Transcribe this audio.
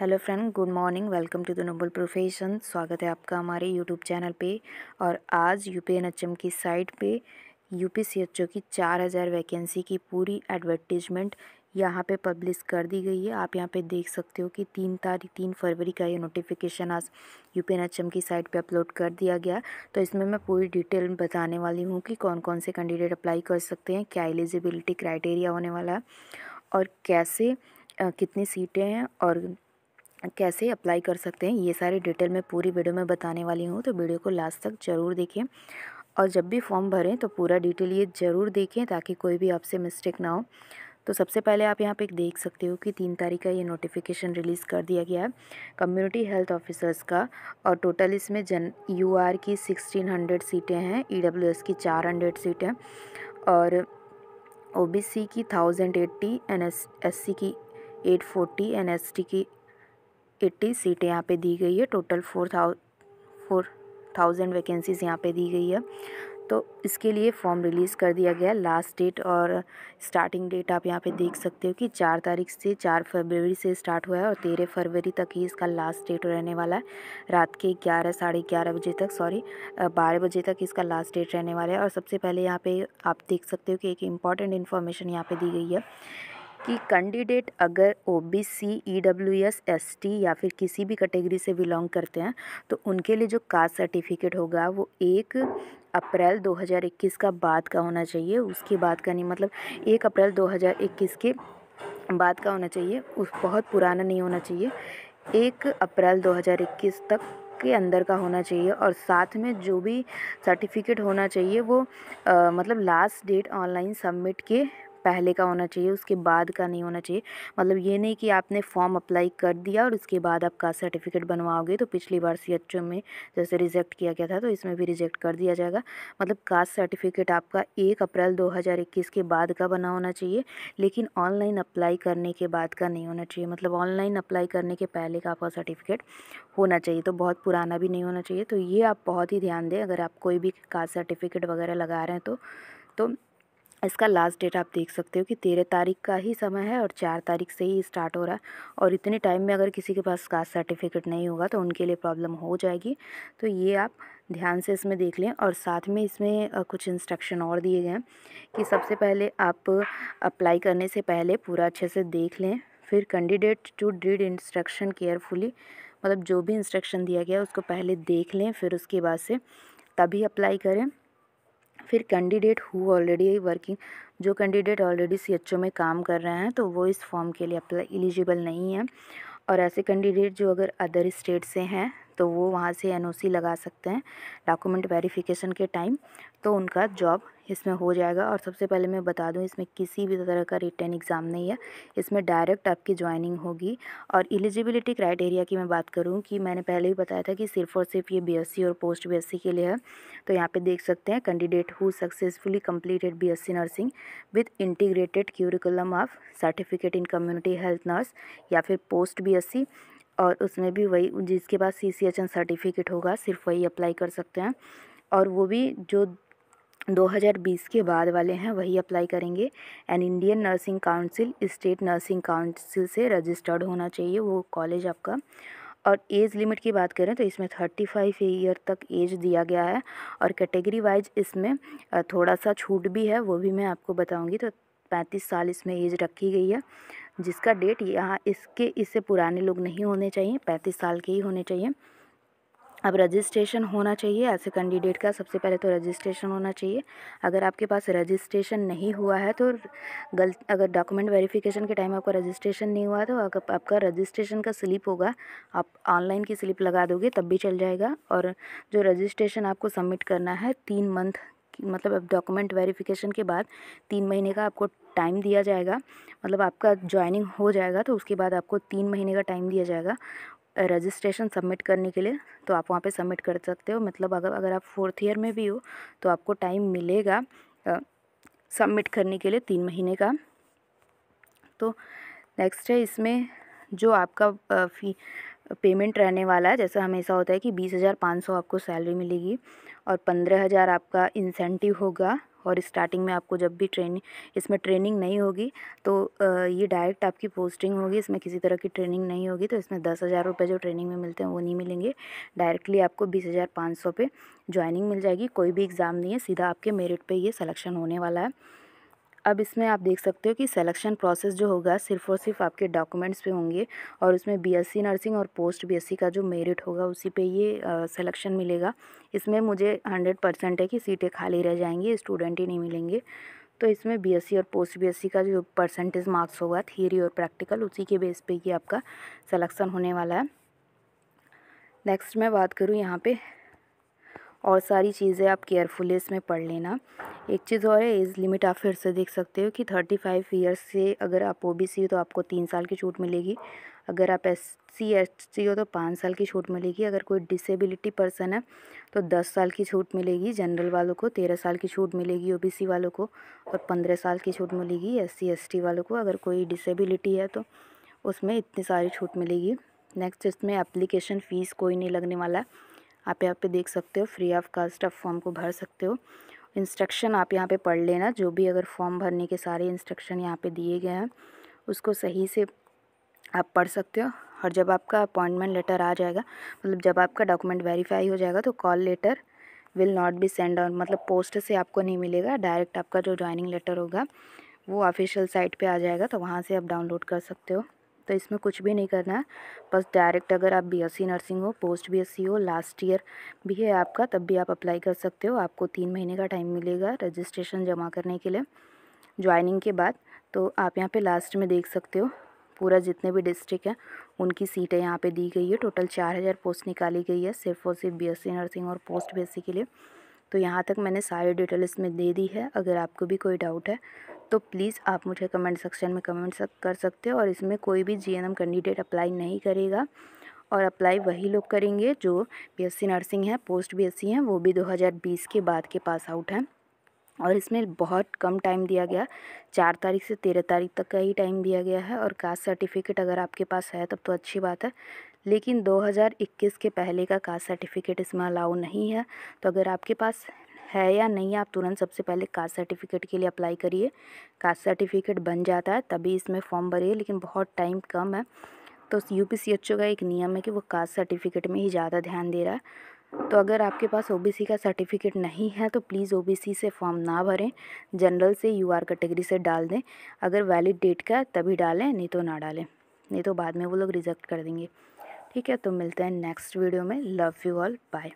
Hello friend, good morning. Welcome to the noble profession. स्वागत है आपका हमारे यूट्यूब चैनल पे। और आज यूपीएनएचएम की साइट पे यूपीसीएचओ की 4000 वैकेंसी की पूरी एडवर्टीजमेंट यहाँ पे पब्लिश कर दी गई है। आप यहाँ पे देख सकते हो कि 3 फरवरी का ये नोटिफिकेशन आज यूपीएनएचएम की साइट पे अपलोड कर दिया गया। तो इसमें मैं पूरी डिटेल बताने वाली हूँ कि कौन कौन से कैंडिडेट अप्लाई कर सकते हैं, क्या एलिजिबिलिटी क्राइटेरिया होने वाला है और कैसे कितनी सीटें हैं और कैसे अप्लाई कर सकते हैं। ये सारी डिटेल मैं पूरी वीडियो में बताने वाली हूँ, तो वीडियो को लास्ट तक ज़रूर देखें। और जब भी फॉर्म भरें तो पूरा डिटेल ये ज़रूर देखें ताकि कोई भी आपसे मिस्टेक ना हो। तो सबसे पहले आप यहाँ पे देख सकते हो कि 3 तारीख का ये नोटिफिकेशन रिलीज़ कर दिया गया है कम्युनिटी हेल्थ ऑफिसर्स का। और टोटल इसमें यूआर की 1600 सीटें हैं, ईडब्ल्यूएस की 400 सीटें और ओबीसी की 1080, एससी की 840 एंड एसटी की 80 सीटें यहाँ पे दी गई है। टोटल 4000 वैकेंसीज़ यहाँ पे दी गई है। तो इसके लिए फॉर्म रिलीज़ कर दिया गया। लास्ट डेट और स्टार्टिंग डेट आप यहाँ पे देख सकते हो कि 4 तारीख से 4 फरवरी से स्टार्ट हुआ है और 13 फरवरी तक ही इसका लास्ट डेट रहने वाला है। रात के 11 बजे तक 12 बजे तक इसका लास्ट डेट रहने वाला है। और सबसे पहले यहाँ पे आप देख सकते हो कि एक इम्पॉर्टेंट इन्फॉर्मेशन यहाँ पे दी गई है कि कैंडिडेट अगर ओबीसी, ईडब्ल्यूएस, एसटी या फिर किसी भी कैटेगरी से बिलोंग करते हैं तो उनके लिए जो कास्ट सर्टिफिकेट होगा वो 1 अप्रैल 2021 का बाद का होना चाहिए। उसके बाद का नहीं, मतलब 1 अप्रैल 2021 के बाद का होना चाहिए। उस बहुत पुराना नहीं होना चाहिए, 1 अप्रैल 2021 तक के अंदर का होना चाहिए। और साथ में जो भी सर्टिफिकेट होना चाहिए वो मतलब लास्ट डेट ऑनलाइन सबमिट के पहले का होना चाहिए, उसके बाद का नहीं होना चाहिए। मतलब ये नहीं कि आपने फॉर्म अप्लाई कर दिया और उसके बाद आप कास्ट सर्टिफिकेट बनवाओगे। तो पिछली बार सीएचओ में जैसे रिजेक्ट किया गया था तो इसमें भी रिजेक्ट कर दिया जाएगा। मतलब कास्ट सर्टिफिकेट आपका 1 अप्रैल 2021 के बाद का बना होना चाहिए, लेकिन ऑनलाइन अप्लाई करने के बाद का नहीं होना चाहिए। मतलब ऑनलाइन अप्लाई करने के पहले का आपका सर्टिफिकेट होना चाहिए, तो बहुत पुराना भी नहीं होना चाहिए। तो ये आप बहुत ही ध्यान दें अगर आप कोई भी कास्ट सर्टिफिकेट वगैरह लगा रहे हैं तो इसका लास्ट डेट आप देख सकते हो कि 13 तारीख का ही समय है और 4 तारीख से ही स्टार्ट हो रहा है। और इतने टाइम में अगर किसी के पास कास्ट सर्टिफिकेट नहीं होगा तो उनके लिए प्रॉब्लम हो जाएगी। तो ये आप ध्यान से इसमें देख लें। और साथ में इसमें कुछ इंस्ट्रक्शन और दिए गए हैं कि सबसे पहले आप अप्लाई करने से पहले पूरा अच्छे से देख लें। फिर candidate to read instruction carefully, मतलब जो भी इंस्ट्रक्शन दिया गया है उसको पहले देख लें, फिर उसके बाद से तभी अप्लाई करें। फिर कैंडिडेट हु ऑलरेडी वर्किंग, जो कैंडिडेट ऑलरेडी सीएचओ में काम कर रहे हैं तो वो इस फॉर्म के लिए अप्लाई एलिजिबल नहीं है। और ऐसे कैंडिडेट जो अगर अदर स्टेट से हैं तो वो वहाँ से एनओसी लगा सकते हैं डॉक्यूमेंट वेरिफिकेशन के टाइम, तो उनका जॉब इसमें हो जाएगा। और सबसे पहले मैं बता दूं इसमें किसी भी तरह का रिटन एग्ज़ाम नहीं है, इसमें डायरेक्ट आपकी ज्वाइनिंग होगी। और एलिजिबिलिटी क्राइटेरिया की मैं बात करूं कि मैंने पहले ही बताया था कि सिर्फ और सिर्फ ये बीएससी और पोस्ट बीएससी के लिए है। तो यहाँ पे देख सकते हैं candidate who successfully completed BSc nursing with integrated curriculum of certificate in community health nurse या फिर पोस्ट बीएससी, और उसमें भी वही जिसके पास सीसीएचएन सर्टिफिकेट होगा सिर्फ वही अप्लाई कर सकते हैं। और वो भी जो 2020 के बाद वाले हैं वही अप्लाई करेंगे। And Indian nursing council, state nursing council से रजिस्टर्ड होना चाहिए वो कॉलेज आपका। और एज लिमिट की बात करें तो इसमें 35 ईयर तक एज दिया गया है। और कैटेगरी वाइज इसमें थोड़ा सा छूट भी है, वो भी मैं आपको बताऊंगी। तो 35 साल इसमें एज रखी गई है, जिसका डेट यहाँ इससे पुराने लोग नहीं होने चाहिए, 35 साल के ही होने चाहिए। अब रजिस्ट्रेशन होना चाहिए ऐसे कैंडिडेट का। सबसे पहले तो रजिस्ट्रेशन होना चाहिए। अगर आपके पास रजिस्ट्रेशन नहीं हुआ है तो अगर डॉक्यूमेंट वेरिफिकेशन के टाइम आपका रजिस्ट्रेशन नहीं हुआ है तो अगर आपका रजिस्ट्रेशन का स्लिप होगा, आप ऑनलाइन की स्लिप लगा दोगे तब भी चल जाएगा। और जो रजिस्ट्रेशन आपको सबमिट करना है 3 मंथ मतलब अब डॉक्यूमेंट वेरिफिकेशन के बाद 3 महीने का आपको टाइम दिया जाएगा। मतलब आपका ज्वाइनिंग हो जाएगा तो उसके बाद आपको 3 महीने का टाइम दिया जाएगा रजिस्ट्रेशन सबमिट करने के लिए। तो आप वहाँ पे सबमिट कर सकते हो। मतलब अगर आप 4th ईयर में भी हो तो आपको टाइम मिलेगा सबमिट करने के लिए 3 महीने का। तो नेक्स्ट है इसमें जो आपका फी पेमेंट रहने वाला है, जैसा हमेशा होता है कि 20,500 आपको सैलरी मिलेगी और 15,000 आपका इंसेंटिव होगा और स्टार्टिंग में आपको जब भी इसमें ट्रेनिंग नहीं होगी तो ये डायरेक्ट आपकी पोस्टिंग होगी, इसमें किसी तरह की ट्रेनिंग नहीं होगी। तो इसमें 10,000 रुपये जो ट्रेनिंग में मिलते हैं वो नहीं मिलेंगे, डायरेक्टली आपको 20,500 पे ज्वाइनिंग मिल जाएगी। कोई भी एग्ज़ाम नहीं है, सीधा आपके मेरिट पे ये सिलेक्शन होने वाला है। अब इसमें आप देख सकते हो कि सिलेक्शन प्रोसेस जो होगा सिर्फ़ और सिर्फ आपके डॉक्यूमेंट्स पे होंगे, और उसमें बीएससी नर्सिंग और पोस्ट बीएससी का जो मेरिट होगा उसी पे ये सिलेक्शन मिलेगा। इसमें मुझे 100% है कि सीटें खाली रह जाएंगी, स्टूडेंट ही नहीं मिलेंगे। तो इसमें बीएससी और पोस्ट बीएससी का जो परसेंटेज मार्क्स होगा थियरी और प्रैक्टिकल, उसी के बेस पे ये आपका सिलेक्शन होने वाला है। नेक्स्ट मैं बात करूँ यहाँ पे और सारी चीज़ें आप केयरफुली इसमें पढ़ लेना। एक चीज़ और है, एज लिमिट आप फिर से देख सकते हो कि 35 ईयर्स से अगर आप ओबीसी हो तो आपको 3 साल की छूट मिलेगी, अगर आप एससी एसटी हो तो 5 साल की छूट मिलेगी, अगर कोई डिसेबिलिटी पर्सन है तो 10 साल की छूट मिलेगी, जनरल वालों को 13 साल की छूट मिलेगी, ओबीसी वालों को, और 15 साल की छूट मिलेगी एससी एसटी वालों को। अगर कोई डिसेबिलिटी है तो उसमें इतनी सारी छूट मिलेगी। नेक्स्ट, इसमें एप्लीकेशन फ़ीस कोई नहीं लगने वाला, आप यहाँ पे देख सकते हो, फ्री ऑफ कास्ट आप फॉर्म को भर सकते हो। इंस्ट्रक्शन आप यहाँ पे पढ़ लेना, जो भी अगर फॉर्म भरने के सारे इंस्ट्रक्शन यहाँ पे दिए गए हैं उसको सही से आप पढ़ सकते हो। और जब आपका अपॉइंटमेंट लेटर आ जाएगा, मतलब जब आपका डॉक्यूमेंट वेरीफाई हो जाएगा, तो call letter will not be send on, मतलब पोस्ट से आपको नहीं मिलेगा, डायरेक्ट आपका जो ज्वाइनिंग लेटर होगा वो ऑफिशियल साइट पे आ जाएगा, तो वहाँ से आप डाउनलोड कर सकते हो। तो इसमें कुछ भी नहीं करना है, बस डायरेक्ट अगर आप बीएससी नर्सिंग हो, पोस्ट बीएससी हो, लास्ट ईयर भी है आपका, तब भी आप अप्लाई कर सकते हो। आपको 3 महीने का टाइम मिलेगा रजिस्ट्रेशन जमा करने के लिए ज्वाइनिंग के बाद। तो आप यहाँ पे लास्ट में देख सकते हो पूरा जितने भी डिस्ट्रिक्ट हैं उनकी सीटें यहाँ पे दी गई है। टोटल 4,000 पोस्ट निकाली गई है सिर्फ और सिर्फ बीएससी नर्सिंग और पोस्ट बीएससी के लिए। तो यहाँ तक मैंने सारी डिटेल इसमें दे दी है। अगर आपको भी कोई डाउट है तो प्लीज़ आप मुझे कमेंट सेक्शन में कमेंट कर सकते हो। और इसमें कोई भी जीएनएम कैंडिडेट अप्लाई नहीं करेगा, और अप्लाई वही लोग करेंगे जो बीएससी नर्सिंग है, पोस्ट बीएससी हैं, वो भी 2020 के बाद के पास आउट हैं। और इसमें बहुत कम टाइम दिया गया, 4 तारीख से 13 तारीख तक का ही टाइम दिया गया है। और कास्ट सर्टिफिकेट अगर आपके पास है तब तो अच्छी बात है, लेकिन 2021 के पहले का कास्ट सर्टिफिकेट इसमें अलाउ नहीं है। तो अगर आपके पास है या नहीं, आप तुरंत सबसे पहले कास्ट सर्टिफिकेट के लिए अप्लाई करिए। कास्ट सर्टिफिकेट बन जाता है तभी इसमें फॉर्म भरिए, लेकिन बहुत टाइम कम है। तो यूपीसीएचओ का एक नियम है कि वो कास्ट सर्टिफिकेट में ही ज़्यादा ध्यान दे रहा है। तो अगर आपके पास ओबीसी का सर्टिफिकेट नहीं है तो प्लीज़ ओबीसी से फॉर्म ना भरें, जनरल से यूआर कैटेगरी से डाल दें। अगर वैलिड डेट का तभी डालें, नहीं तो ना डालें, नहीं तो बाद में वो लोग रिजेक्ट कर देंगे। ठीक है, तो मिलते हैं नेक्स्ट वीडियो में। Love you all, bye.